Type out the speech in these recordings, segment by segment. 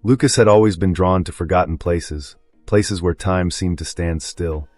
Lucas had always been drawn to forgotten places, places where time seemed to stand still,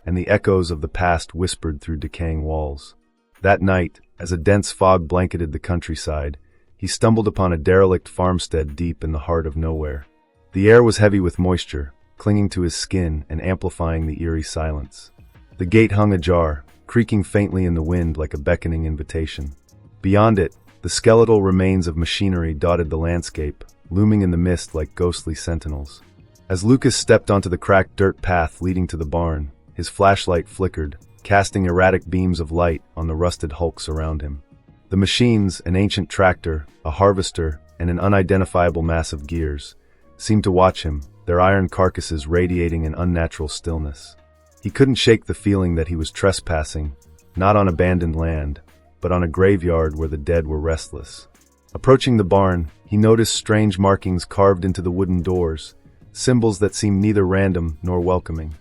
and the echoes of the past whispered through decaying walls. That night, as a dense fog blanketed the countryside, he stumbled upon a derelict farmstead deep in the heart of nowhere. The air was heavy with moisture, clinging to his skin and amplifying the eerie silence. The gate hung ajar, creaking faintly in the wind like a beckoning invitation. Beyond it, the skeletal remains of machinery dotted the landscape, looming in the mist like ghostly sentinels. As Lucas stepped onto the cracked dirt path leading to the barn, his flashlight flickered, casting erratic beams of light on the rusted hulks around him. The machines, an ancient tractor, a harvester, and an unidentifiable mass of gears, seemed to watch him, their iron carcasses radiating an unnatural stillness. He couldn't shake the feeling that he was trespassing, not on abandoned land, but on a graveyard where the dead were restless. Approaching the barn, he noticed strange markings carved into the wooden doors, symbols that seemed neither random nor welcoming.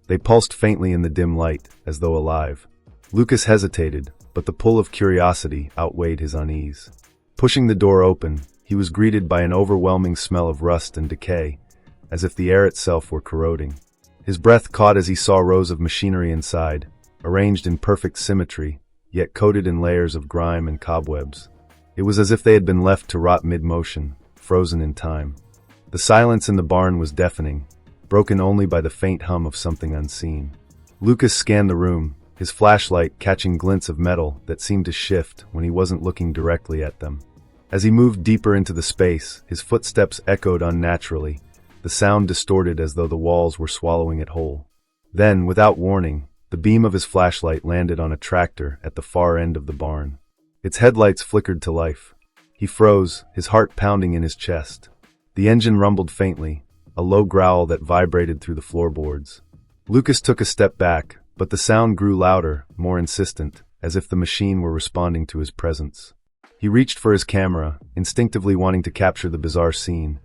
They pulsed faintly in the dim light, as though alive. Lucas hesitated, but the pull of curiosity outweighed his unease. Pushing the door open, he was greeted by an overwhelming smell of rust and decay, as if the air itself were corroding. His breath caught as he saw rows of machinery inside, arranged in perfect symmetry, yet coated in layers of grime and cobwebs. It was as if they had been left to rot mid-motion, frozen in time. The silence in the barn was deafening, broken only by the faint hum of something unseen. Lucas scanned the room, his flashlight catching glints of metal that seemed to shift when he wasn't looking directly at them. As he moved deeper into the space, his footsteps echoed unnaturally, the sound distorted as though the walls were swallowing it whole. Then, without warning, the beam of his flashlight landed on a tractor at the far end of the barn. Its headlights flickered to life. He froze, his heart pounding in his chest. The engine rumbled faintly, a low growl that vibrated through the floorboards. Lucas took a step back, but the sound grew louder, more insistent, as if the machine were responding to his presence. He reached for his camera, instinctively wanting to capture the bizarre scene,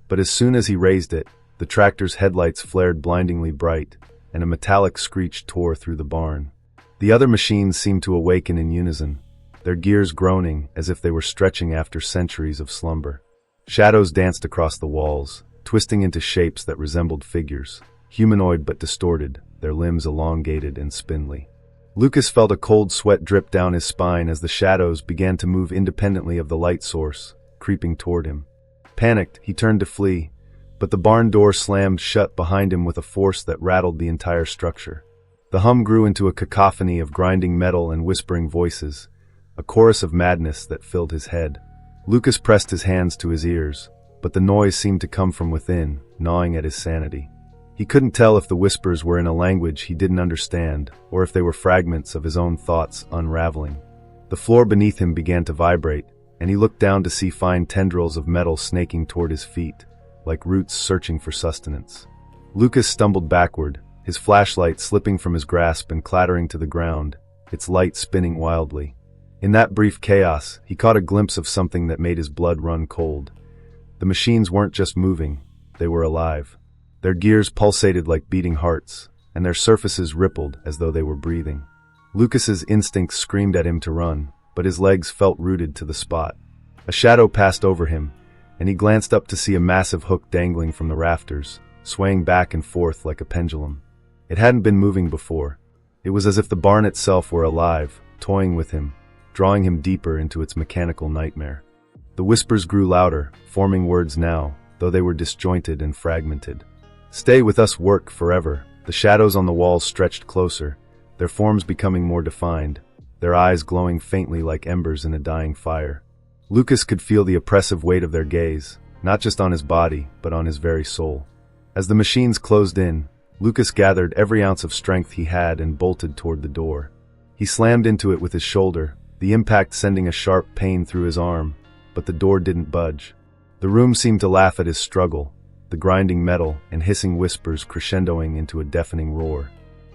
but as soon as he raised it, the tractor's headlights flared blindingly bright, and a metallic screech tore through the barn. The other machines seemed to awaken in unison, their gears groaning as if they were stretching after centuries of slumber. Shadows danced across the walls, twisting into shapes that resembled figures, humanoid but distorted, their limbs elongated and spindly. Lucas felt a cold sweat drip down his spine as the shadows began to move independently of the light source, creeping toward him. Panicked, he turned to flee, but the barn door slammed shut behind him with a force that rattled the entire structure. The hum grew into a cacophony of grinding metal and whispering voices, a chorus of madness that filled his head. Lucas pressed his hands to his ears, but the noise seemed to come from within, gnawing at his sanity. He couldn't tell if the whispers were in a language he didn't understand, or if they were fragments of his own thoughts unraveling. The floor beneath him began to vibrate, and he looked down to see fine tendrils of metal snaking toward his feet, like roots searching for sustenance. Lucas stumbled backward, his flashlight slipping from his grasp and clattering to the ground, its light spinning wildly. In that brief chaos, he caught a glimpse of something that made his blood run cold. The machines weren't just moving, they were alive. Their gears pulsated like beating hearts, and their surfaces rippled as though they were breathing. Lucas's instincts screamed at him to run, but his legs felt rooted to the spot. A shadow passed over him, and he glanced up to see a massive hook dangling from the rafters, swaying back and forth like a pendulum. It hadn't been moving before. It was as if the barn itself were alive, toying with him, drawing him deeper into its mechanical nightmare. The whispers grew louder, forming words now, though they were disjointed and fragmented. "Stay with us, work forever." The shadows on the walls stretched closer, their forms becoming more defined, their eyes glowing faintly like embers in a dying fire. Lucas could feel the oppressive weight of their gaze, not just on his body, but on his very soul. As the machines closed in, Lucas gathered every ounce of strength he had and bolted toward the door. He slammed into it with his shoulder, the impact sending a sharp pain through his arm, but the door didn't budge. The room seemed to laugh at his struggle, the grinding metal and hissing whispers crescendoing into a deafening roar.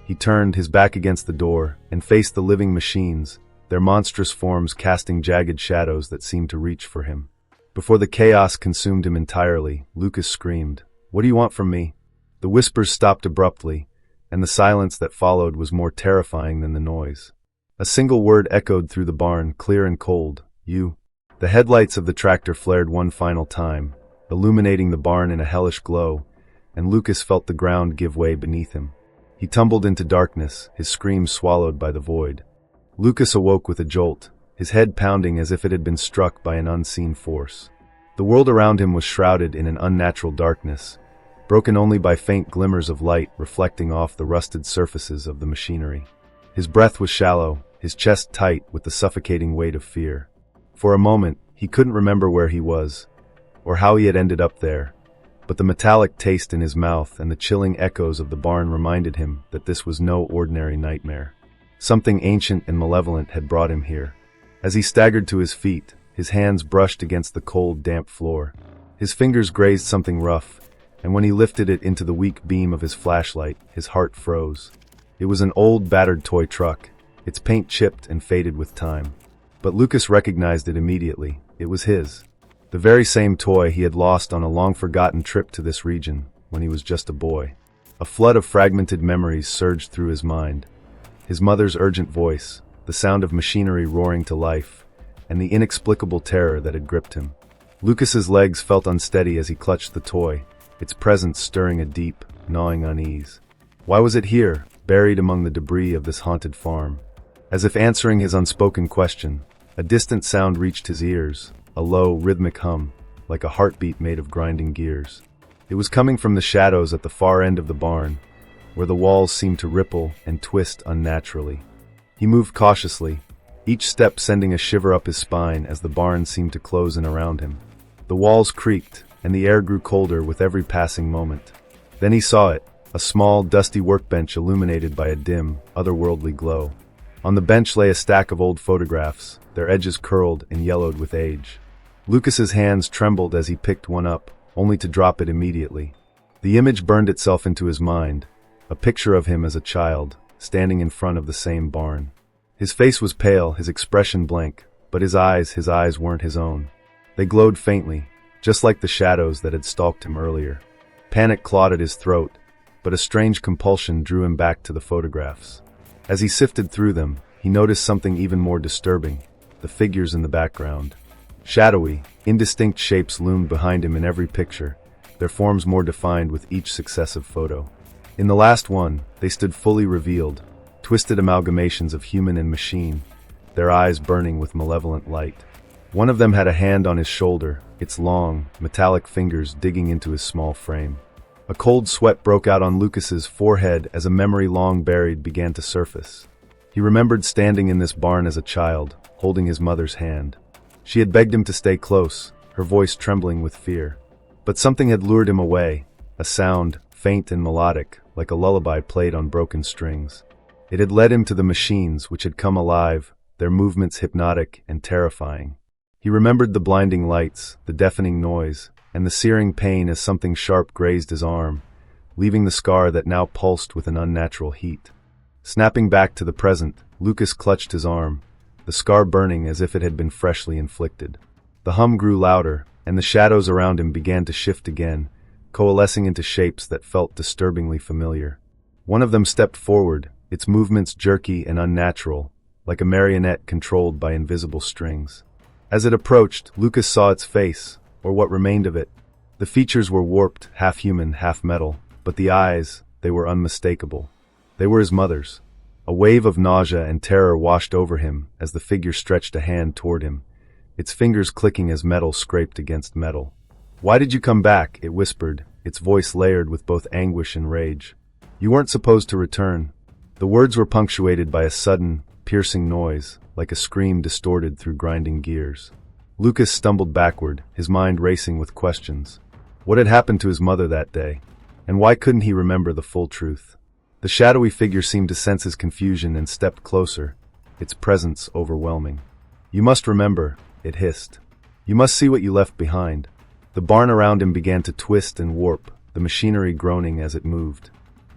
He turned, his back against the door, and faced the living machines, their monstrous forms casting jagged shadows that seemed to reach for him. Before the chaos consumed him entirely, Lucas screamed, "What do you want from me?" The whispers stopped abruptly, and the silence that followed was more terrifying than the noise. A single word echoed through the barn, clear and cold, "You." The headlights of the tractor flared one final time, illuminating the barn in a hellish glow, and Lucas felt the ground give way beneath him. He tumbled into darkness, his screams swallowed by the void. Lucas awoke with a jolt, his head pounding as if it had been struck by an unseen force. The world around him was shrouded in an unnatural darkness, broken only by faint glimmers of light reflecting off the rusted surfaces of the machinery. His breath was shallow, his chest tight with the suffocating weight of fear. For a moment, he couldn't remember where he was, or how he had ended up there, but the metallic taste in his mouth and the chilling echoes of the barn reminded him that this was no ordinary nightmare. Something ancient and malevolent had brought him here. As he staggered to his feet, his hands brushed against the cold, damp floor. His fingers grazed something rough, and when he lifted it into the weak beam of his flashlight, his heart froze. It was an old, battered toy truck, its paint chipped and faded with time. But Lucas recognized it immediately. It was his. The very same toy he had lost on a long-forgotten trip to this region when he was just a boy. A flood of fragmented memories surged through his mind. His mother's urgent voice, the sound of machinery roaring to life, and the inexplicable terror that had gripped him. Lucas's legs felt unsteady as he clutched the toy, its presence stirring a deep, gnawing unease. Why was it here, buried among the debris of this haunted farm? As if answering his unspoken question, a distant sound reached his ears, a low, rhythmic hum, like a heartbeat made of grinding gears. It was coming from the shadows at the far end of the barn, where the walls seemed to ripple and twist unnaturally. He moved cautiously, each step sending a shiver up his spine as the barn seemed to close in around him. The walls creaked, and the air grew colder with every passing moment. Then he saw it, a small, dusty workbench illuminated by a dim, otherworldly glow. On the bench lay a stack of old photographs, their edges curled and yellowed with age. Lucas's hands trembled as he picked one up, only to drop it immediately. The image burned itself into his mind, a picture of him as a child, standing in front of the same barn. His face was pale, his expression blank, but his eyes weren't his own. They glowed faintly, just like the shadows that had stalked him earlier. Panic clawed at his throat, but a strange compulsion drew him back to the photographs. As he sifted through them, he noticed something even more disturbing, the figures in the background. Shadowy, indistinct shapes loomed behind him in every picture, their forms more defined with each successive photo. In the last one, they stood fully revealed, twisted amalgamations of human and machine, their eyes burning with malevolent light. One of them had a hand on his shoulder, its long, metallic fingers digging into his small frame. A cold sweat broke out on Lucas's forehead as a memory long buried began to surface. He remembered standing in this barn as a child, holding his mother's hand. She had begged him to stay close, her voice trembling with fear. But something had lured him away, a sound, faint and melodic, like a lullaby played on broken strings. It had led him to the machines which had come alive, their movements hypnotic and terrifying. He remembered the blinding lights, the deafening noise, and the searing pain as something sharp grazed his arm, leaving the scar that now pulsed with an unnatural heat. Snapping back to the present, Lucas clutched his arm, the scar burning as if it had been freshly inflicted. The hum grew louder, and the shadows around him began to shift again, coalescing into shapes that felt disturbingly familiar. One of them stepped forward, its movements jerky and unnatural, like a marionette controlled by invisible strings. As it approached, Lucas saw its face, or what remained of it. The features were warped, half human, half metal, but the eyes, they were unmistakable. They were his mother's. A wave of nausea and terror washed over him as the figure stretched a hand toward him, its fingers clicking as metal scraped against metal. "Why did you come back?" it whispered, its voice layered with both anguish and rage. "You weren't supposed to return." The words were punctuated by a sudden, piercing noise, like a scream distorted through grinding gears. Lucas stumbled backward, his mind racing with questions. What had happened to his mother that day? And why couldn't he remember the full truth? The shadowy figure seemed to sense his confusion and stepped closer, its presence overwhelming. "You must remember," it hissed. "You must see what you left behind." The barn around him began to twist and warp, the machinery groaning as it moved.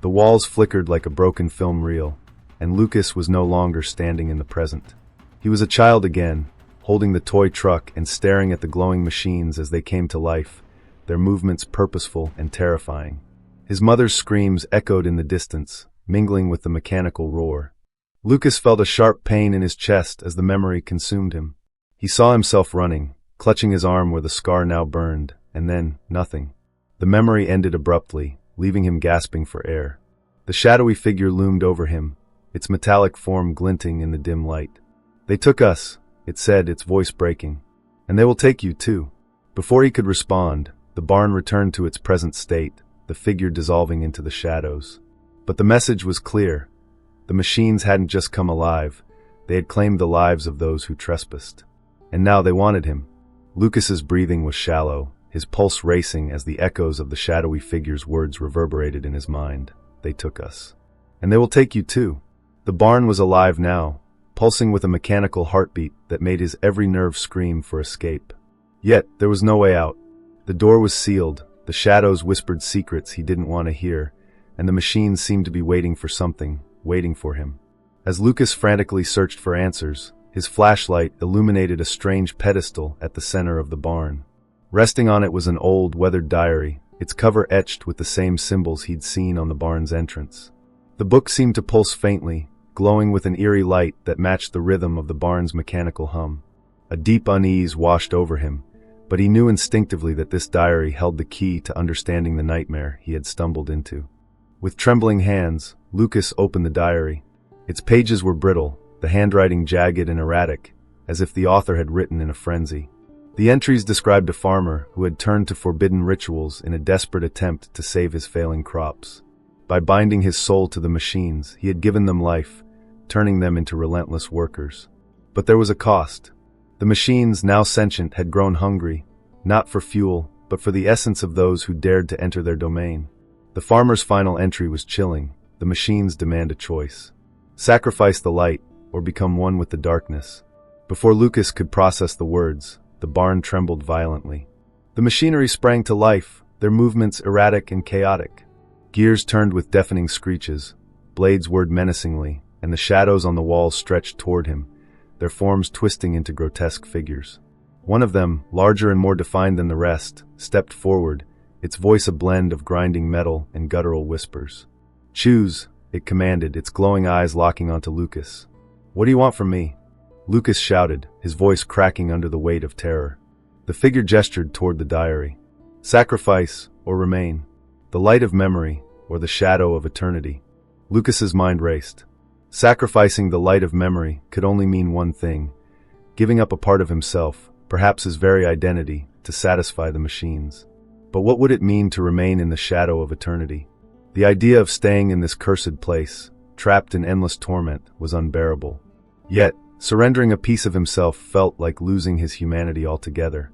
The walls flickered like a broken film reel, and Lucas was no longer standing in the present. He was a child again, holding the toy truck and staring at the glowing machines as they came to life, their movements purposeful and terrifying. His mother's screams echoed in the distance, mingling with the mechanical roar. Lucas felt a sharp pain in his chest as the memory consumed him. He saw himself running, clutching his arm where the scar now burned, and then, nothing. The memory ended abruptly, leaving him gasping for air. The shadowy figure loomed over him, its metallic form glinting in the dim light. "They took us," it said, its voice breaking. "And they will take you too." Before he could respond, the barn returned to its present state, the figure dissolving into the shadows. But the message was clear. The machines hadn't just come alive, they had claimed the lives of those who trespassed. And now they wanted him. Lucas's breathing was shallow, his pulse racing as the echoes of the shadowy figure's words reverberated in his mind. "They took us. And they will take you too." The barn was alive now, pulsing with a mechanical heartbeat that made his every nerve scream for escape. Yet, there was no way out. The door was sealed, the shadows whispered secrets he didn't want to hear, and the machines seemed to be waiting for something, waiting for him. As Lucas frantically searched for answers, his flashlight illuminated a strange pedestal at the center of the barn. Resting on it was an old, weathered diary, its cover etched with the same symbols he'd seen on the barn's entrance. The book seemed to pulse faintly, glowing with an eerie light that matched the rhythm of the barn's mechanical hum. A deep unease washed over him, but he knew instinctively that this diary held the key to understanding the nightmare he had stumbled into. With trembling hands, Lucas opened the diary. Its pages were brittle, the handwriting jagged and erratic, as if the author had written in a frenzy. The entries described a farmer who had turned to forbidden rituals in a desperate attempt to save his failing crops. By binding his soul to the machines, he had given them life, turning them into relentless workers. But there was a cost. The machines, now sentient, had grown hungry, not for fuel, but for the essence of those who dared to enter their domain. The farmer's final entry was chilling. The machines demand a choice. Sacrifice the light, or become one with the darkness. Before Lucas could process the words, the barn trembled violently. The machinery sprang to life, their movements erratic and chaotic. Gears turned with deafening screeches, blades whirred menacingly, and the shadows on the walls stretched toward him, their forms twisting into grotesque figures. One of them, larger and more defined than the rest, stepped forward, its voice a blend of grinding metal and guttural whispers. "Choose," it commanded, its glowing eyes locking onto Lucas. "What do you want from me?" Lucas shouted, his voice cracking under the weight of terror. The figure gestured toward the diary. "Sacrifice, or remain. The light of memory, or the shadow of eternity." Lucas's mind raced. Sacrificing the light of memory could only mean one thing: giving up a part of himself, perhaps his very identity, to satisfy the machines. But what would it mean to remain in the shadow of eternity? The idea of staying in this cursed place, trapped in endless torment, was unbearable. Yet, surrendering a piece of himself felt like losing his humanity altogether.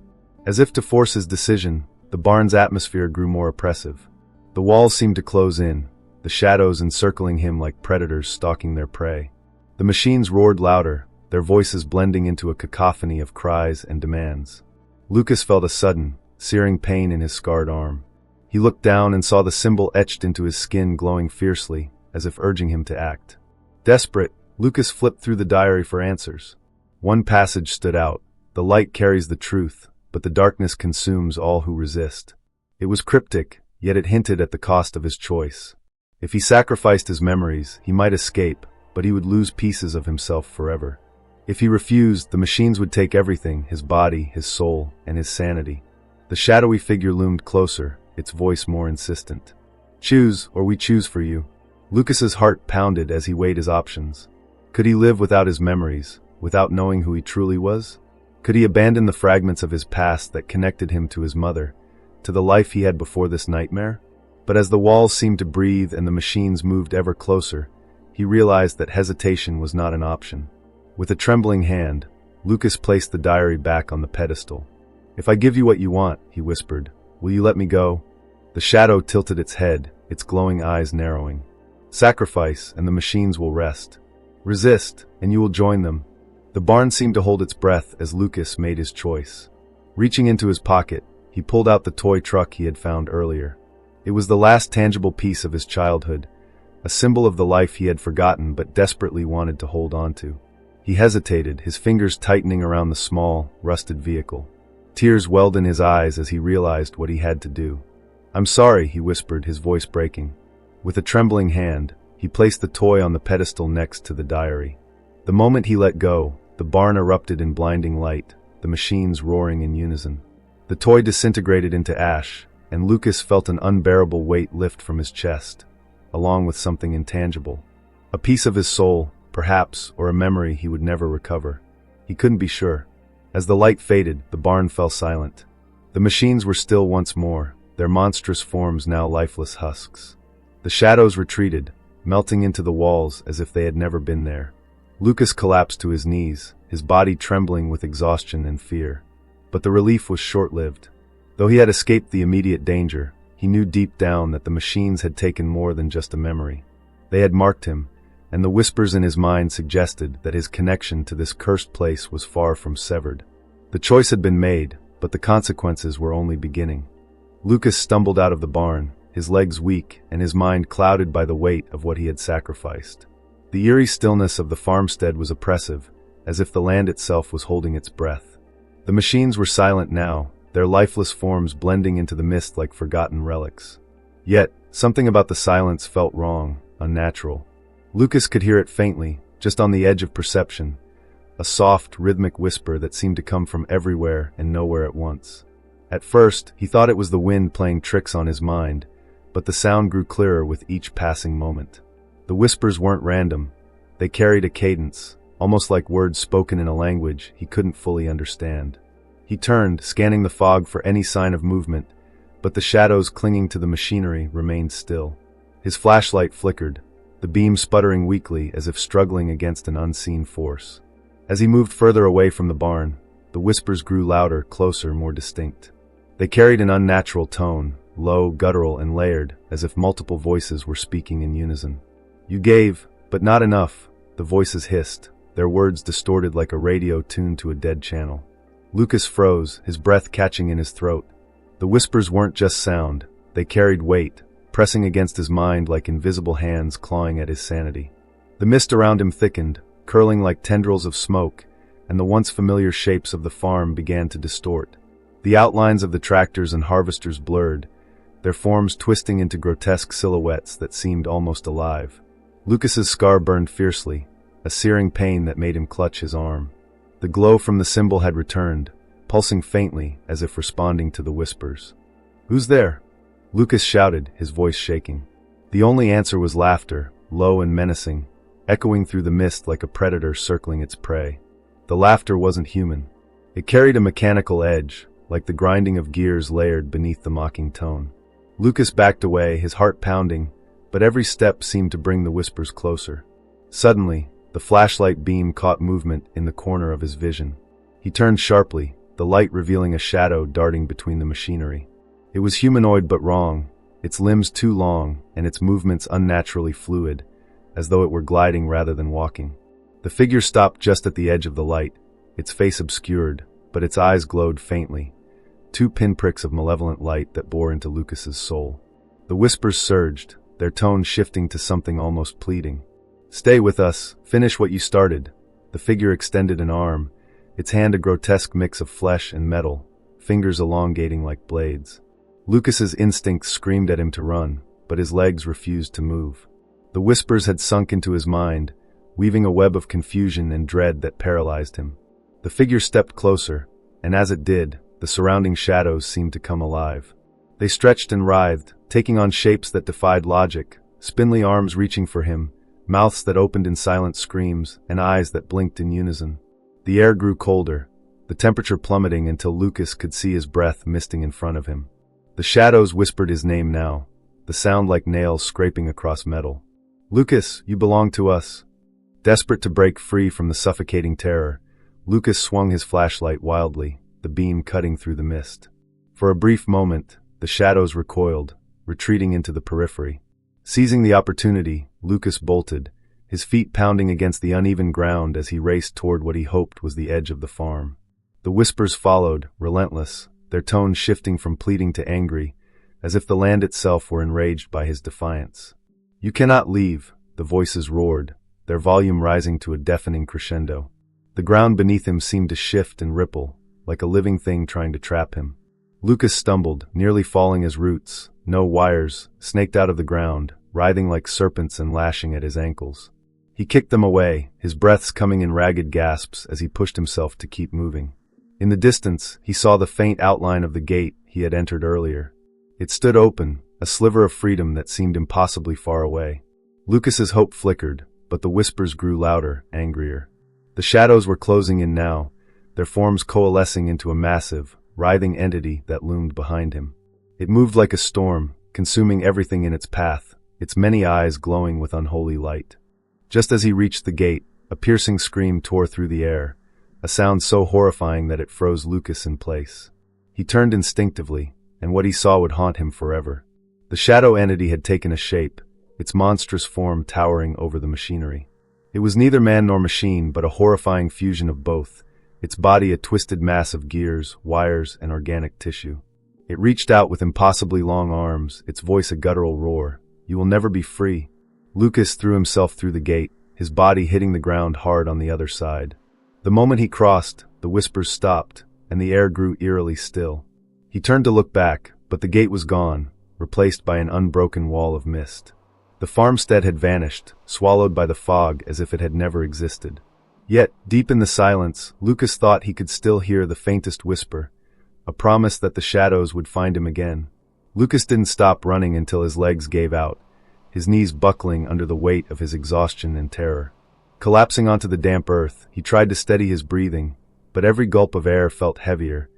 As if to force his decision, the barn's atmosphere grew more oppressive. The walls seemed to close in, the shadows encircling him like predators stalking their prey. The machines roared louder, their voices blending into a cacophony of cries and demands. Lucas felt a sudden, searing pain in his scarred arm. He looked down and saw the symbol etched into his skin glowing fiercely, as if urging him to act. Desperate, Lucas flipped through the diary for answers. One passage stood out: "The light carries the truth, but the darkness consumes all who resist." It was cryptic, yet it hinted at the cost of his choice. If he sacrificed his memories, he might escape, but he would lose pieces of himself forever. If he refused, the machines would take everything: his body, his soul, and his sanity. The shadowy figure loomed closer, its voice more insistent. "Choose, or we choose for you." Lucas's heart pounded as he weighed his options. Could he live without his memories, without knowing who he truly was? Could he abandon the fragments of his past that connected him to his mother, to the life he had before this nightmare? But as the walls seemed to breathe and the machines moved ever closer, he realized that hesitation was not an option. With a trembling hand, Lucas placed the diary back on the pedestal. "If I give you what you want," he whispered, "will you let me go?" The shadow tilted its head, its glowing eyes narrowing. "Sacrifice, and the machines will rest. Resist, and you will join them." The barn seemed to hold its breath as Lucas made his choice. Reaching into his pocket, he pulled out the toy truck he had found earlier. It was the last tangible piece of his childhood, a symbol of the life he had forgotten but desperately wanted to hold on to. He hesitated, his fingers tightening around the small, rusted vehicle. Tears welled in his eyes as he realized what he had to do. "I'm sorry," he whispered, his voice breaking. With a trembling hand, he placed the toy on the pedestal next to the diary. The moment he let go, the barn erupted in blinding light, the machines roaring in unison. The toy disintegrated into ash, and Lucas felt an unbearable weight lift from his chest, along with something intangible. A piece of his soul, perhaps, or a memory he would never recover. He couldn't be sure. As the light faded, the barn fell silent. The machines were still once more, their monstrous forms now lifeless husks. The shadows retreated, melting into the walls as if they had never been there. Lucas collapsed to his knees, his body trembling with exhaustion and fear. But the relief was short-lived. Though he had escaped the immediate danger, he knew deep down that the machines had taken more than just a memory. They had marked him, and the whispers in his mind suggested that his connection to this cursed place was far from severed. The choice had been made, but the consequences were only beginning. Lucas stumbled out of the barn, his legs weak and his mind clouded by the weight of what he had sacrificed. The eerie stillness of the farmstead was oppressive, as if the land itself was holding its breath. The machines were silent now, their lifeless forms blending into the mist like forgotten relics. Yet, something about the silence felt wrong, unnatural. Lucas could hear it faintly, just on the edge of perception, a soft, rhythmic whisper that seemed to come from everywhere and nowhere at once. At first, he thought it was the wind playing tricks on his mind, but the sound grew clearer with each passing moment. The whispers weren't random. They carried a cadence, almost like words spoken in a language he couldn't fully understand. He turned, scanning the fog for any sign of movement, but the shadows clinging to the machinery remained still. His flashlight flickered, the beam sputtering weakly as if struggling against an unseen force. As he moved further away from the barn, the whispers grew louder, closer, more distinct. They carried an unnatural tone, low, guttural, and layered, as if multiple voices were speaking in unison. "You gave, but not enough," the voices hissed, their words distorted like a radio tuned to a dead channel. Lucas froze, his breath catching in his throat. The whispers weren't just sound, they carried weight, pressing against his mind like invisible hands clawing at his sanity. The mist around him thickened, curling like tendrils of smoke, and the once familiar shapes of the farm began to distort. The outlines of the tractors and harvesters blurred, their forms twisting into grotesque silhouettes that seemed almost alive. Lucas's scar burned fiercely, a searing pain that made him clutch his arm. The glow from the symbol had returned, pulsing faintly as if responding to the whispers. "Who's there?" Lucas shouted, his voice shaking. The only answer was laughter, low and menacing, echoing through the mist like a predator circling its prey. The laughter wasn't human. It carried a mechanical edge, like the grinding of gears layered beneath the mocking tone. Lucas backed away, his heart pounding, but every step seemed to bring the whispers closer. Suddenly, the flashlight beam caught movement in the corner of his vision. He turned sharply, the light revealing a shadow darting between the machinery. It was humanoid but wrong, its limbs too long and its movements unnaturally fluid, as though it were gliding rather than walking. The figure stopped just at the edge of the light, its face obscured, but its eyes glowed faintly, two pinpricks of malevolent light that bore into Lucas's soul. The whispers surged, their tone shifting to something almost pleading. "Stay with us, finish what you started." The figure extended an arm, its hand a grotesque mix of flesh and metal, fingers elongating like blades. Lucas's instincts screamed at him to run, but his legs refused to move. The whispers had sunk into his mind, weaving a web of confusion and dread that paralyzed him. The figure stepped closer, and as it did, the surrounding shadows seemed to come alive. They stretched and writhed, taking on shapes that defied logic, spindly arms reaching for him, mouths that opened in silent screams, and eyes that blinked in unison. The air grew colder, the temperature plummeting until Lucas could see his breath misting in front of him. The shadows whispered his name now, the sound like nails scraping across metal. "Lucas, you belong to us." Desperate to break free from the suffocating terror, Lucas swung his flashlight wildly, the beam cutting through the mist. For a brief moment, the shadows recoiled, retreating into the periphery. Seizing the opportunity, Lucas bolted, his feet pounding against the uneven ground as he raced toward what he hoped was the edge of the farm. The whispers followed, relentless, their tones shifting from pleading to angry, as if the land itself were enraged by his defiance. "You cannot leave," the voices roared, their volume rising to a deafening crescendo. The ground beneath him seemed to shift and ripple, like a living thing trying to trap him. Lucas stumbled, nearly falling his roots, no wires, snaked out of the ground, writhing like serpents and lashing at his ankles. He kicked them away, his breaths coming in ragged gasps as he pushed himself to keep moving. In the distance, he saw the faint outline of the gate he had entered earlier. It stood open, a sliver of freedom that seemed impossibly far away. Lucas's hope flickered, but the whispers grew louder, angrier. The shadows were closing in now, their forms coalescing into a massive, writhing entity that loomed behind him. It moved like a storm, consuming everything in its path, its many eyes glowing with unholy light. Just as he reached the gate, a piercing scream tore through the air, a sound so horrifying that it froze Lucas in place. He turned instinctively, and what he saw would haunt him forever. The shadow entity had taken a shape, its monstrous form towering over the machinery. It was neither man nor machine, but a horrifying fusion of both, its body a twisted mass of gears, wires, and organic tissue. It reached out with impossibly long arms, its voice a guttural roar. "You will never be free." Lucas threw himself through the gate, his body hitting the ground hard on the other side. The moment he crossed, the whispers stopped, and the air grew eerily still. He turned to look back, but the gate was gone, replaced by an unbroken wall of mist. The farmstead had vanished, swallowed by the fog as if it had never existed. Yet, deep in the silence, Lucas thought he could still hear the faintest whisper, a promise that the shadows would find him again. Lucas didn't stop running until his legs gave out, his knees buckling under the weight of his exhaustion and terror. Collapsing onto the damp earth, he tried to steady his breathing, but every gulp of air felt heavier,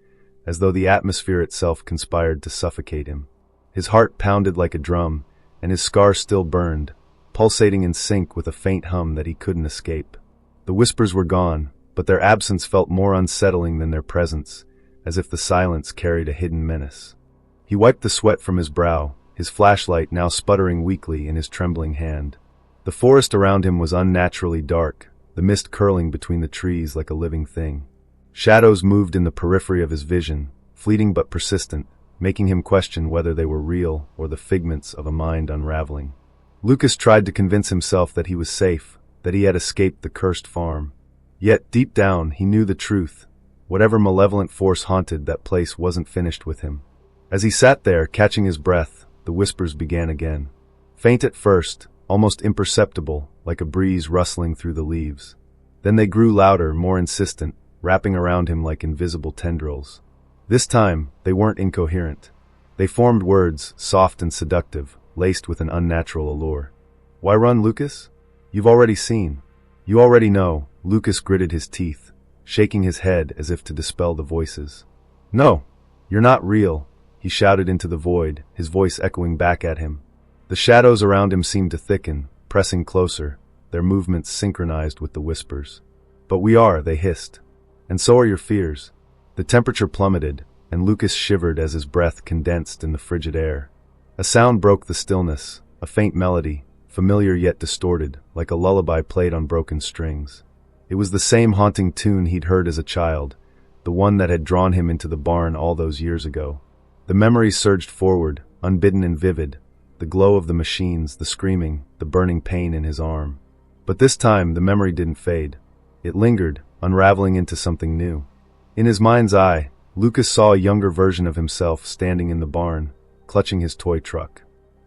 as though the atmosphere itself conspired to suffocate him. His heart pounded like a drum, and his scar still burned, pulsating in sync with a faint hum that he couldn't escape. The whispers were gone, but their absence felt more unsettling than their presence, as if the silence carried a hidden menace. He wiped the sweat from his brow, his flashlight now sputtering weakly in his trembling hand. The forest around him was unnaturally dark, the mist curling between the trees like a living thing. Shadows moved in the periphery of his vision, fleeting but persistent, making him question whether they were real or the figments of a mind unraveling. Lucas tried to convince himself that he was safe, that he had escaped the cursed farm. Yet, deep down, he knew the truth. Whatever malevolent force haunted that place wasn't finished with him. As he sat there, catching his breath, the whispers began again. Faint at first, almost imperceptible, like a breeze rustling through the leaves. Then they grew louder, more insistent, wrapping around him like invisible tendrils. This time, they weren't incoherent. They formed words, soft and seductive, laced with an unnatural allure. "Why run, Lucas? You've already seen. You already know." Lucas gritted his teeth, shaking his head as if to dispel the voices. "No, you're not real," he shouted into the void, his voice echoing back at him. The shadows around him seemed to thicken, pressing closer, their movements synchronized with the whispers. "But we are," they hissed. "And so are your fears." The temperature plummeted, and Lucas shivered as his breath condensed in the frigid air. A sound broke the stillness, a faint melody, familiar yet distorted, like a lullaby played on broken strings. It was the same haunting tune he'd heard as a child, the one that had drawn him into the barn all those years ago. The memories surged forward, unbidden and vivid, the glow of the machines, the screaming, the burning pain in his arm. But this time the memory didn't fade. It lingered, unraveling into something new. In his mind's eye, Lucas saw a younger version of himself standing in the barn, clutching his toy truck.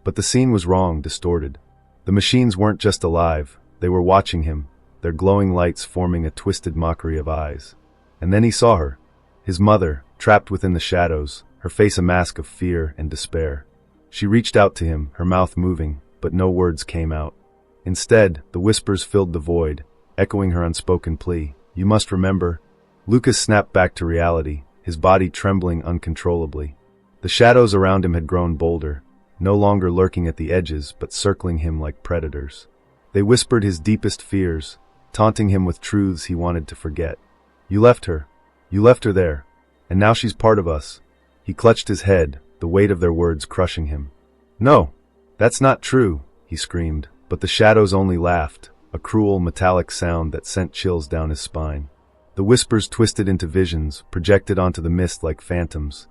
But the scene was wrong, distorted. The machines weren't just alive, they were watching him, their glowing lights forming a twisted mockery of eyes. And then he saw her, his mother, trapped within the shadows, her face a mask of fear and despair. She reached out to him, her mouth moving, but no words came out. Instead, the whispers filled the void, echoing her unspoken plea. "You must remember." Lucas snapped back to reality, his body trembling uncontrollably. The shadows around him had grown bolder, no longer lurking at the edges but circling him like predators. They whispered his deepest fears, taunting him with truths he wanted to forget. "You left her. You left her there. And now she's part of us." He clutched his head, the weight of their words crushing him. "No, that's not true," he screamed, but the shadows only laughed, a cruel metallic sound that sent chills down his spine. The whispers twisted into visions, projected onto the mist like phantoms.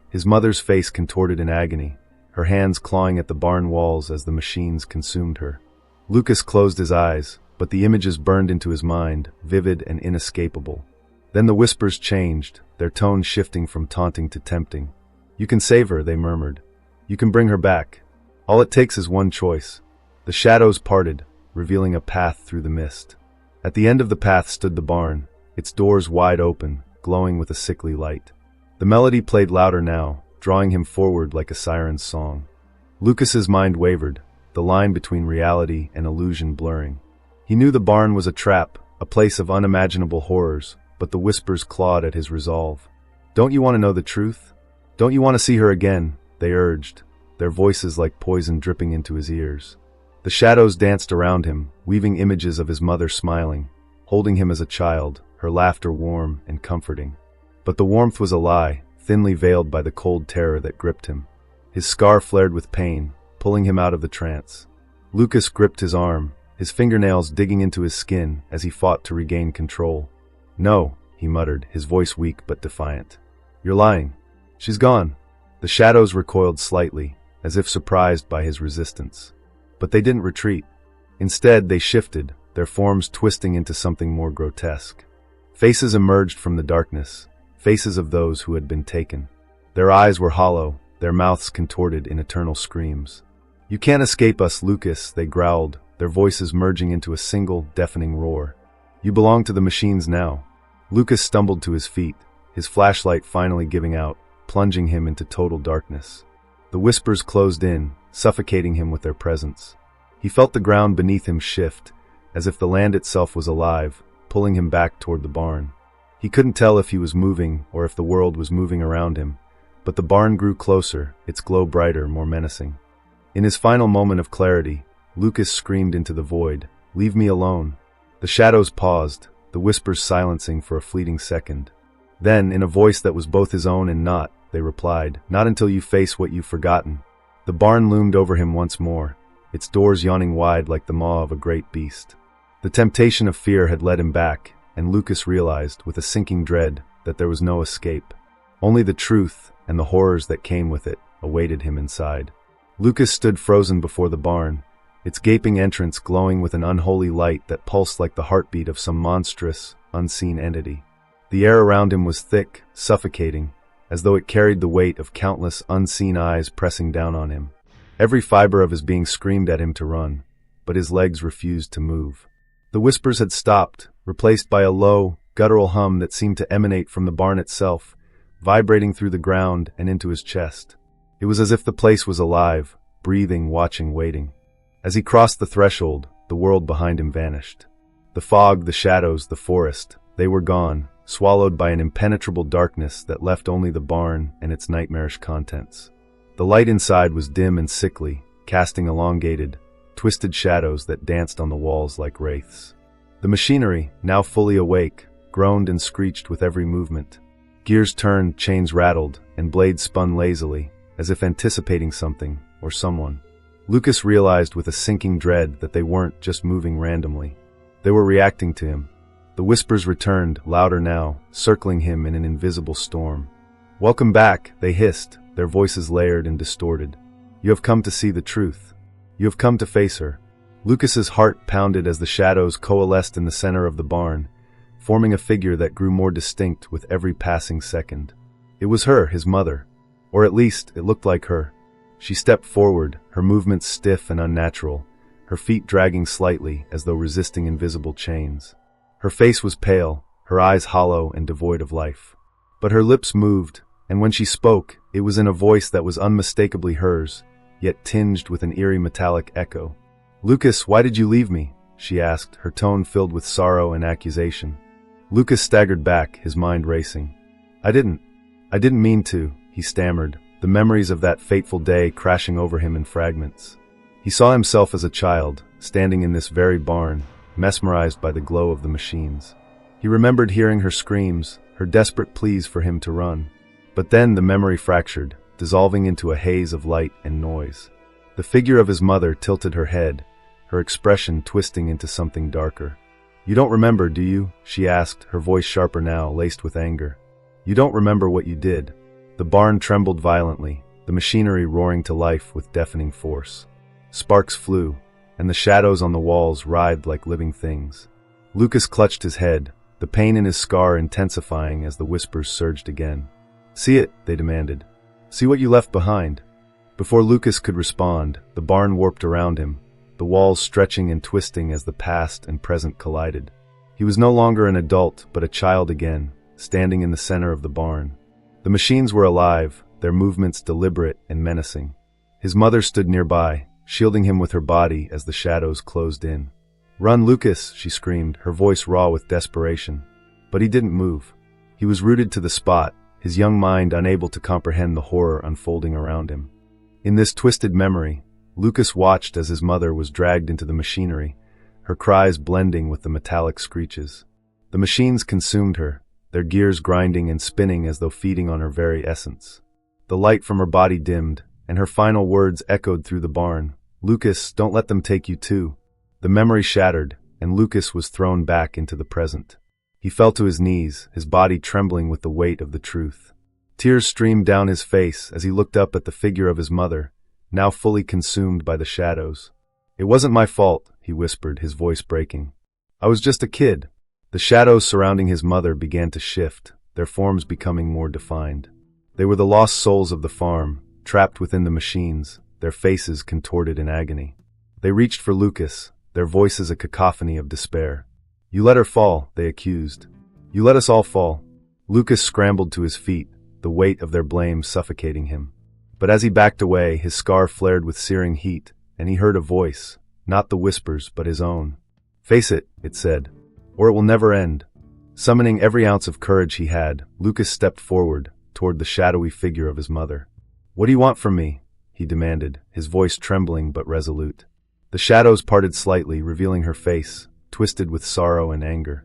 His mother's face contorted in agony, her hands clawing at the barn walls as the machines consumed her. Lucas closed his eyes, but the images burned into his mind, vivid and inescapable. Then the whispers changed, their tone shifting from taunting to tempting. "You can save her," they murmured. "You can bring her back. All it takes is one choice." The shadows parted, revealing a path through the mist. At the end of the path stood the barn, its doors wide open, glowing with a sickly light. The melody played louder now, drawing him forward like a siren's song. Lucas's mind wavered, the line between reality and illusion blurring. He knew the barn was a trap, a place of unimaginable horrors, but the whispers clawed at his resolve. "Don't you want to know the truth? Don't you want to see her again?" they urged, their voices like poison dripping into his ears. The shadows danced around him, weaving images of his mother smiling, holding him as a child, her laughter warm and comforting. But the warmth was a lie, thinly veiled by the cold terror that gripped him. His scar flared with pain, pulling him out of the trance. Lucas gripped his arm, his fingernails digging into his skin as he fought to regain control. "No," he muttered, his voice weak but defiant. "You're lying. She's gone." The shadows recoiled slightly, as if surprised by his resistance. But they didn't retreat. Instead, they shifted, their forms twisting into something more grotesque. Faces emerged from the darkness, faces of those who had been taken. Their eyes were hollow, their mouths contorted in eternal screams. "You can't escape us, Lucas," they growled, their voices merging into a single, deafening roar. "You belong to the machines now." Lucas stumbled to his feet, his flashlight finally giving out, plunging him into total darkness. The whispers closed in, suffocating him with their presence. He felt the ground beneath him shift, as if the land itself was alive, pulling him back toward the barn. He couldn't tell if he was moving or if the world was moving around him, but the barn grew closer, its glow brighter, more menacing. In his final moment of clarity, Lucas screamed into the void, "Leave me alone." The shadows paused, the whispers silencing for a fleeting second. Then, in a voice that was both his own and not, they replied, "Not until you face what you've forgotten." The barn loomed over him once more, its doors yawning wide like the maw of a great beast. The temptation of fear had led him back, and Lucas realized, with a sinking dread, that there was no escape. Only the truth, and the horrors that came with it, awaited him inside. Lucas stood frozen before the barn, its gaping entrance glowing with an unholy light that pulsed like the heartbeat of some monstrous, unseen entity. The air around him was thick, suffocating, as though it carried the weight of countless unseen eyes pressing down on him. Every fiber of his being screamed at him to run, but his legs refused to move. The whispers had stopped, replaced by a low, guttural hum that seemed to emanate from the barn itself, vibrating through the ground and into his chest. It was as if the place was alive, breathing, watching, waiting. As he crossed the threshold, the world behind him vanished. The fog, the shadows, the forest, they were gone, swallowed by an impenetrable darkness that left only the barn and its nightmarish contents. The light inside was dim and sickly, casting elongated, twisted shadows that danced on the walls like wraiths. The machinery, now fully awake, groaned and screeched with every movement. Gears turned, chains rattled, and blades spun lazily, as if anticipating something or someone. Lucas realized with a sinking dread that they weren't just moving randomly. They were reacting to him. The whispers returned, louder now, circling him in an invisible storm. "Welcome back," they hissed, their voices layered and distorted. "You have come to see the truth. You have come to face her." Lucas's heart pounded as the shadows coalesced in the center of the barn, forming a figure that grew more distinct with every passing second. It was her, his mother. Or at least, it looked like her. She stepped forward, her movements stiff and unnatural, her feet dragging slightly as though resisting invisible chains. Her face was pale, her eyes hollow and devoid of life. But her lips moved, and when she spoke, it was in a voice that was unmistakably hers, yet tinged with an eerie metallic echo. "Lucas, why did you leave me?" she asked, her tone filled with sorrow and accusation. Lucas staggered back, his mind racing. I didn't mean to," he stammered, the memories of that fateful day crashing over him in fragments. He saw himself as a child, standing in this very barn, mesmerized by the glow of the machines. He remembered hearing her screams, her desperate pleas for him to run. But then the memory fractured, dissolving into a haze of light and noise. The figure of his mother tilted her head, her expression twisting into something darker. "You don't remember, do you?" she asked, her voice sharper now, laced with anger. "You don't remember what you did." The barn trembled violently, the machinery roaring to life with deafening force. Sparks flew, and the shadows on the walls writhed like living things. Lucas clutched his head, the pain in his scar intensifying as the whispers surged again. "See it," they demanded. "See what you left behind." Before Lucas could respond, the barn warped around him, the walls stretching and twisting as the past and present collided. He was no longer an adult, but a child again, standing in the center of the barn. The machines were alive, their movements deliberate and menacing. His mother stood nearby, shielding him with her body as the shadows closed in. "Run, Lucas," she screamed, her voice raw with desperation. But he didn't move. He was rooted to the spot, his young mind unable to comprehend the horror unfolding around him. In this twisted memory, Lucas watched as his mother was dragged into the machinery, her cries blending with the metallic screeches. The machines consumed her, their gears grinding and spinning as though feeding on her very essence. The light from her body dimmed, and her final words echoed through the barn. "Lucas, don't let them take you too." The memory shattered, and Lucas was thrown back into the present. He fell to his knees, his body trembling with the weight of the truth. Tears streamed down his face as he looked up at the figure of his mother, now fully consumed by the shadows. "It wasn't my fault," he whispered, his voice breaking. "I was just a kid." The shadows surrounding his mother began to shift, their forms becoming more defined. They were the lost souls of the farm, trapped within the machines, their faces contorted in agony. They reached for Lucas, their voices a cacophony of despair. "You let her fall," they accused. "You let us all fall." Lucas scrambled to his feet, the weight of their blame suffocating him. But as he backed away, his scar flared with searing heat, and he heard a voice, not the whispers but his own. "Face it," it said, "or it will never end." Summoning every ounce of courage he had, Lucas stepped forward, toward the shadowy figure of his mother. "What do you want from me?" he demanded, his voice trembling but resolute. The shadows parted slightly, revealing her face, twisted with sorrow and anger.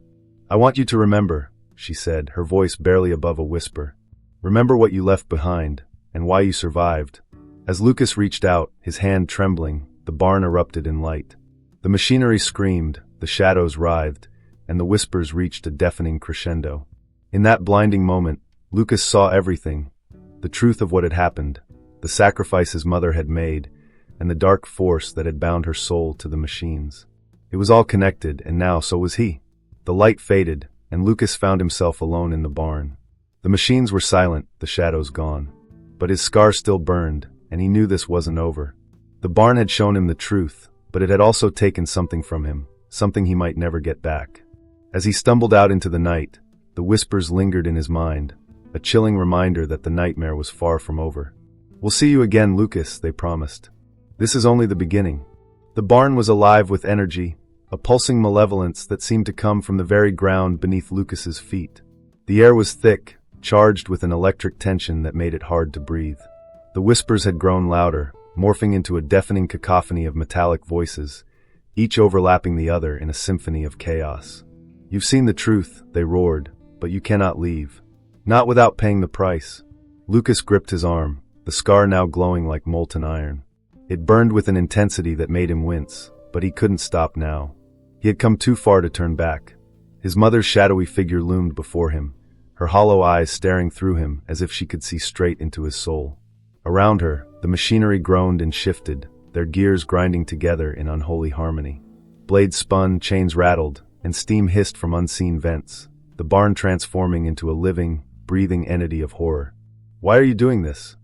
"I want you to remember," she said, her voice barely above a whisper. "Remember what you left behind, and why you survived." As Lucas reached out, his hand trembling, the barn erupted in light. The machinery screamed, the shadows writhed, and the whispers reached a deafening crescendo. In that blinding moment, Lucas saw everything, the truth of what had happened, the sacrifice his mother had made, and the dark force that had bound her soul to the machines. It was all connected, and now so was he. The light faded, and Lucas found himself alone in the barn. The machines were silent, the shadows gone. But his scar still burned, and he knew this wasn't over. The barn had shown him the truth, but it had also taken something from him, something he might never get back. As he stumbled out into the night, the whispers lingered in his mind, a chilling reminder that the nightmare was far from over. "We'll see you again, Lucas," they promised. "This is only the beginning." The barn was alive with energy, a pulsing malevolence that seemed to come from the very ground beneath Lucas's feet. The air was thick, charged with an electric tension that made it hard to breathe. The whispers had grown louder, morphing into a deafening cacophony of metallic voices, each overlapping the other in a symphony of chaos. "You've seen the truth," they roared, "but you cannot leave. Not without paying the price." Lucas gripped his arm, the scar now glowing like molten iron. It burned with an intensity that made him wince, but he couldn't stop now. He had come too far to turn back. His mother's shadowy figure loomed before him, her hollow eyes staring through him as if she could see straight into his soul. Around her, the machinery groaned and shifted, their gears grinding together in unholy harmony. Blades spun, chains rattled, and steam hissed from unseen vents, the barn transforming into a living, breathing entity of horror. "Why are you doing this?"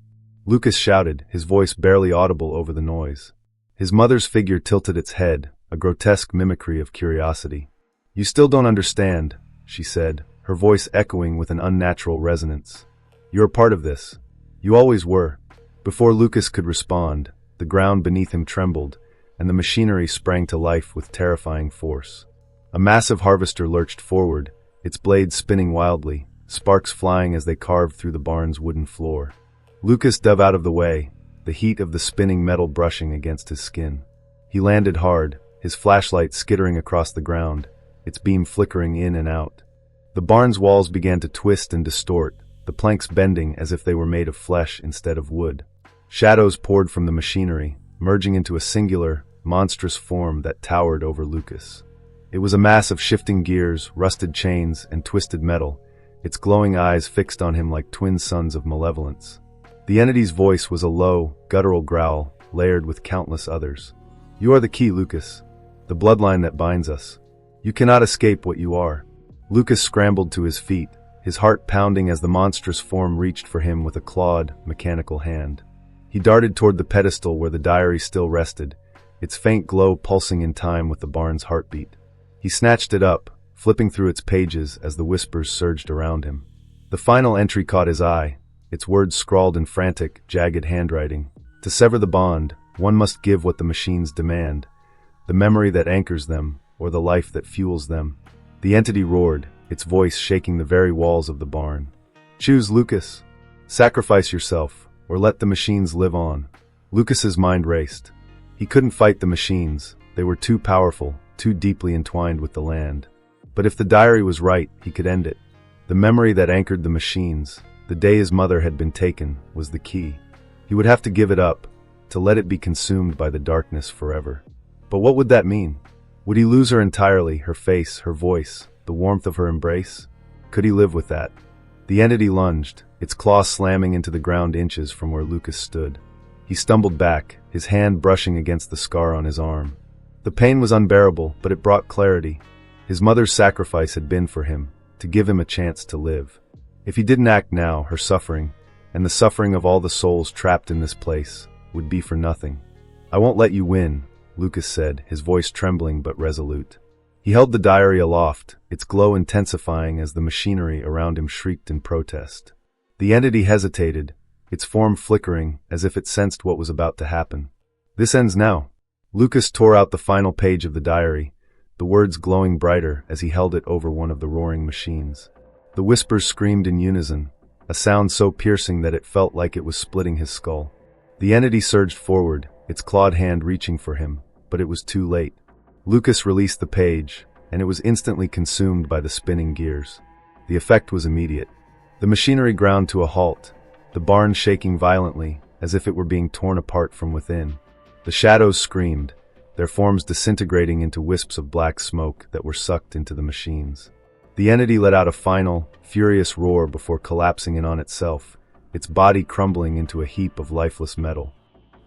Lucas shouted, his voice barely audible over the noise. His mother's figure tilted its head, a grotesque mimicry of curiosity. "You still don't understand," she said, her voice echoing with an unnatural resonance. "You're a part of this. You always were." Before Lucas could respond, the ground beneath him trembled, and the machinery sprang to life with terrifying force. A massive harvester lurched forward, its blades spinning wildly, sparks flying as they carved through the barn's wooden floor. Lucas dove out of the way, the heat of the spinning metal brushing against his skin. He landed hard, his flashlight skittering across the ground, its beam flickering in and out. The barn's walls began to twist and distort, the planks bending as if they were made of flesh instead of wood. Shadows poured from the machinery, merging into a singular, monstrous form that towered over Lucas. It was a mass of shifting gears, rusted chains, and twisted metal, its glowing eyes fixed on him like twin suns of malevolence. The entity's voice was a low, guttural growl, layered with countless others. "You are the key, Lucas. The bloodline that binds us. You cannot escape what you are." Lucas scrambled to his feet, his heart pounding as the monstrous form reached for him with a clawed, mechanical hand. He darted toward the pedestal where the diary still rested, its faint glow pulsing in time with the barn's heartbeat. He snatched it up, flipping through its pages as the whispers surged around him. The final entry caught his eye, its words scrawled in frantic, jagged handwriting. To sever the bond, one must give what the machines demand, the memory that anchors them, or the life that fuels them. The entity roared, its voice shaking the very walls of the barn. Choose, Lucas. Sacrifice yourself, or let the machines live on. Lucas's mind raced. He couldn't fight the machines. They were too powerful, too deeply entwined with the land. But if the diary was right, he could end it. The memory that anchored the machines, the day his mother had been taken, was the key. He would have to give it up, to let it be consumed by the darkness forever. But what would that mean? Would he lose her entirely, her face, her voice, the warmth of her embrace? Could he live with that? The entity lunged, its claws slamming into the ground inches from where Lucas stood. He stumbled back, his hand brushing against the scar on his arm. The pain was unbearable, but it brought clarity. His mother's sacrifice had been for him, to give him a chance to live. If he didn't act now, her suffering, and the suffering of all the souls trapped in this place, would be for nothing. I won't let you win, Lucas said, his voice trembling but resolute. He held the diary aloft, its glow intensifying as the machinery around him shrieked in protest. The entity hesitated, its form flickering as if it sensed what was about to happen. This ends now. Lucas tore out the final page of the diary, the words glowing brighter as he held it over one of the roaring machines. The whispers screamed in unison, a sound so piercing that it felt like it was splitting his skull. The entity surged forward, its clawed hand reaching for him, but it was too late. Lucas released the page, and it was instantly consumed by the spinning gears. The effect was immediate. The machinery ground to a halt, the barn shaking violently, as if it were being torn apart from within. The shadows screamed, their forms disintegrating into wisps of black smoke that were sucked into the machines. The entity let out a final, furious roar before collapsing in on itself, its body crumbling into a heap of lifeless metal.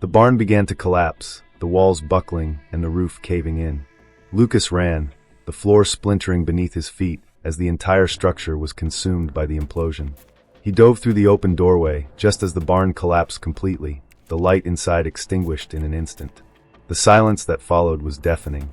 The barn began to collapse, the walls buckling and the roof caving in. Lucas ran, the floor splintering beneath his feet as the entire structure was consumed by the implosion. He dove through the open doorway just as the barn collapsed completely, the light inside extinguished in an instant. The silence that followed was deafening.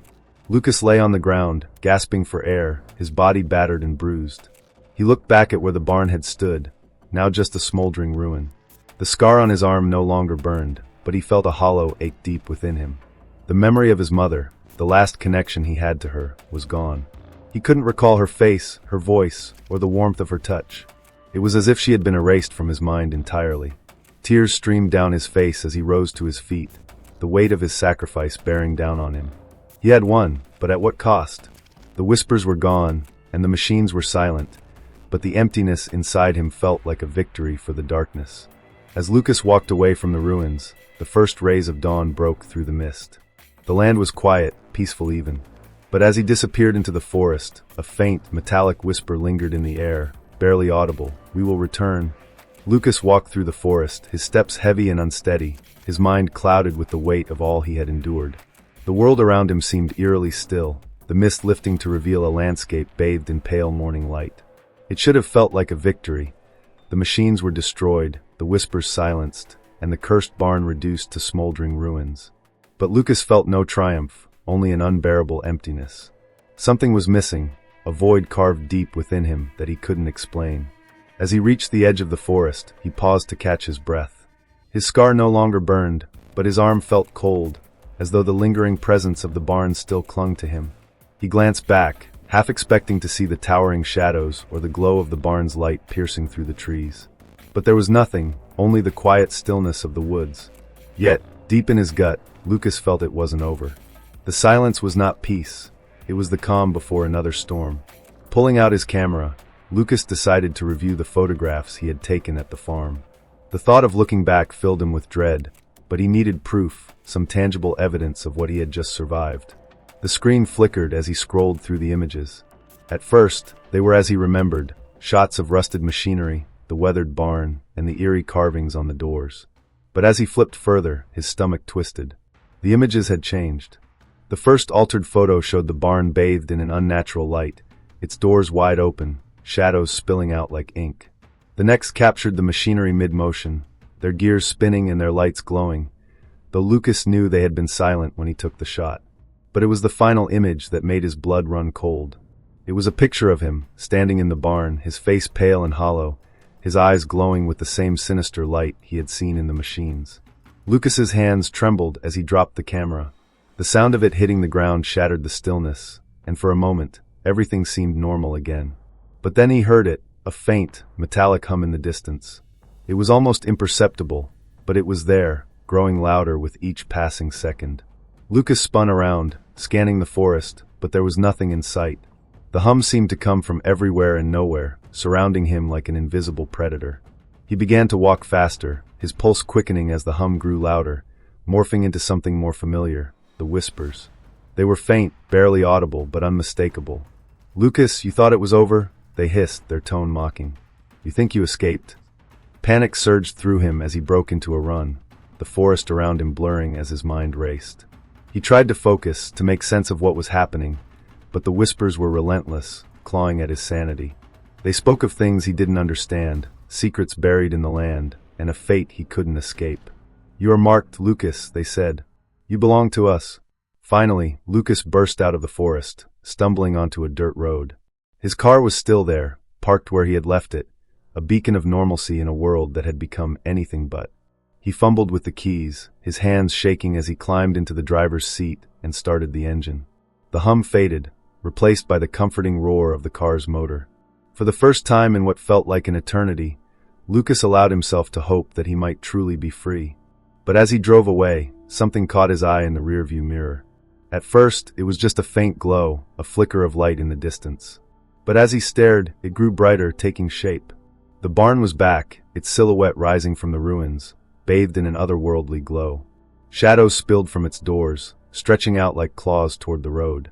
Lucas lay on the ground, gasping for air, his body battered and bruised. He looked back at where the barn had stood, now just a smoldering ruin. The scar on his arm no longer burned, but he felt a hollow ache deep within him. The memory of his mother, the last connection he had to her, was gone. He couldn't recall her face, her voice, or the warmth of her touch. It was as if she had been erased from his mind entirely. Tears streamed down his face as he rose to his feet, the weight of his sacrifice bearing down on him. He had won, but at what cost? The whispers were gone, and the machines were silent, but the emptiness inside him felt like a victory for the darkness. As Lucas walked away from the ruins, the first rays of dawn broke through the mist. The land was quiet, peaceful even. But as he disappeared into the forest, a faint, metallic whisper lingered in the air, barely audible. "We will return." Lucas walked through the forest, his steps heavy and unsteady, his mind clouded with the weight of all he had endured. The world around him seemed eerily still, the mist lifting to reveal a landscape bathed in pale morning light. It should have felt like a victory. The machines were destroyed, the whispers silenced, and the cursed barn reduced to smoldering ruins. But Lucas felt no triumph, only an unbearable emptiness. Something was missing, a void carved deep within him that he couldn't explain. As he reached the edge of the forest, he paused to catch his breath. His scar no longer burned, but his arm felt cold, as though the lingering presence of the barn still clung to him. He glanced back, half expecting to see the towering shadows or the glow of the barn's light piercing through the trees. But there was nothing, only the quiet stillness of the woods. Yet, deep in his gut, Lucas felt it wasn't over. The silence was not peace, it was the calm before another storm. Pulling out his camera, Lucas decided to review the photographs he had taken at the farm. The thought of looking back filled him with dread, but he needed proof, some tangible evidence of what he had just survived. The screen flickered as he scrolled through the images. At first, they were as he remembered, shots of rusted machinery, the weathered barn, and the eerie carvings on the doors. But as he flipped further, his stomach twisted. The images had changed. The first altered photo showed the barn bathed in an unnatural light, its doors wide open, shadows spilling out like ink. The next captured the machinery mid-motion, their gears spinning and their lights glowing, though Lucas knew they had been silent when he took the shot. But it was the final image that made his blood run cold. It was a picture of him, standing in the barn, his face pale and hollow, his eyes glowing with the same sinister light he had seen in the machines. Lucas's hands trembled as he dropped the camera. The sound of it hitting the ground shattered the stillness, and for a moment, everything seemed normal again. But then he heard it, a faint, metallic hum in the distance. It was almost imperceptible, but it was there, growing louder with each passing second. Lucas spun around, scanning the forest, but there was nothing in sight. The hum seemed to come from everywhere and nowhere, surrounding him like an invisible predator. He began to walk faster, his pulse quickening as the hum grew louder, morphing into something more familiar, the whispers. They were faint, barely audible, but unmistakable. "Lucas, you thought it was over?" they hissed, their tone mocking. "You think you escaped?" Panic surged through him as he broke into a run, the forest around him blurring as his mind raced. He tried to focus, to make sense of what was happening, but the whispers were relentless, clawing at his sanity. They spoke of things he didn't understand, secrets buried in the land, and a fate he couldn't escape. "You are marked, Lucas," they said. "You belong to us." Finally, Lucas burst out of the forest, stumbling onto a dirt road. His car was still there, parked where he had left it, a beacon of normalcy in a world that had become anything but. He fumbled with the keys, his hands shaking as he climbed into the driver's seat and started the engine. The hum faded, replaced by the comforting roar of the car's motor. For the first time in what felt like an eternity, Lucas allowed himself to hope that he might truly be free. But as he drove away, something caught his eye in the rearview mirror. At first, it was just a faint glow, a flicker of light in the distance. But as he stared, it grew brighter, taking shape. The barn was back, its silhouette rising from the ruins, bathed in an otherworldly glow. Shadows spilled from its doors, stretching out like claws toward the road.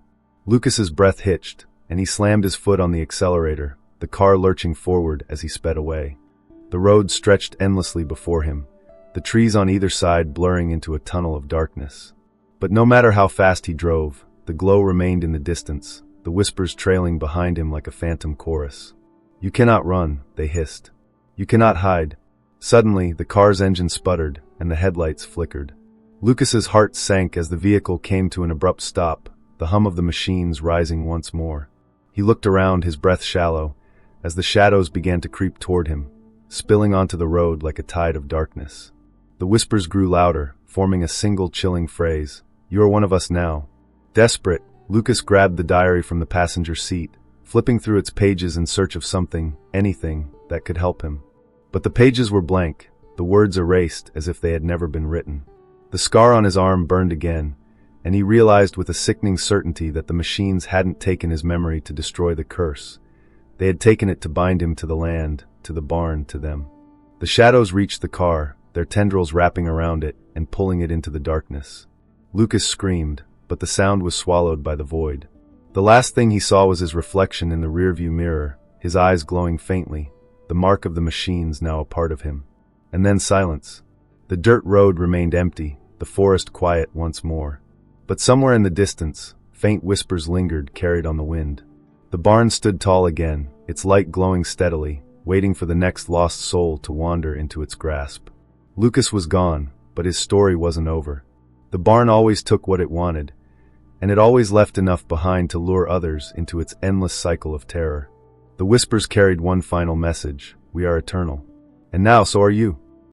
Lucas's breath hitched, and he slammed his foot on the accelerator, the car lurching forward as he sped away. The road stretched endlessly before him, the trees on either side blurring into a tunnel of darkness. But no matter how fast he drove, the glow remained in the distance, the whispers trailing behind him like a phantom chorus. "You cannot run," they hissed. "You cannot hide." Suddenly, the car's engine sputtered, and the headlights flickered. Lucas's heart sank as the vehicle came to an abrupt stop, the hum of the machines rising once more. He looked around, his breath shallow, as the shadows began to creep toward him, spilling onto the road like a tide of darkness. The whispers grew louder, forming a single chilling phrase, "You are one of us now." Desperate, Lucas grabbed the diary from the passenger seat, flipping through its pages in search of something, anything, that could help him. But the pages were blank, the words erased as if they had never been written. The scar on his arm burned again, and he realized with a sickening certainty that the machines hadn't taken his memory to destroy the curse. They had taken it to bind him to the land, to the barn, to them. The shadows reached the car, their tendrils wrapping around it and pulling it into the darkness. Lucas screamed, but the sound was swallowed by the void. The last thing he saw was his reflection in the rearview mirror, his eyes glowing faintly, the mark of the machines now a part of him. And then silence. The dirt road remained empty, the forest quiet once more. But somewhere in the distance, faint whispers lingered, carried on the wind. The barn stood tall again, its light glowing steadily, waiting for the next lost soul to wander into its grasp. Lucas was gone, but his story wasn't over. The barn always took what it wanted, and it always left enough behind to lure others into its endless cycle of terror. The whispers carried one final message: we are eternal. And now so are you.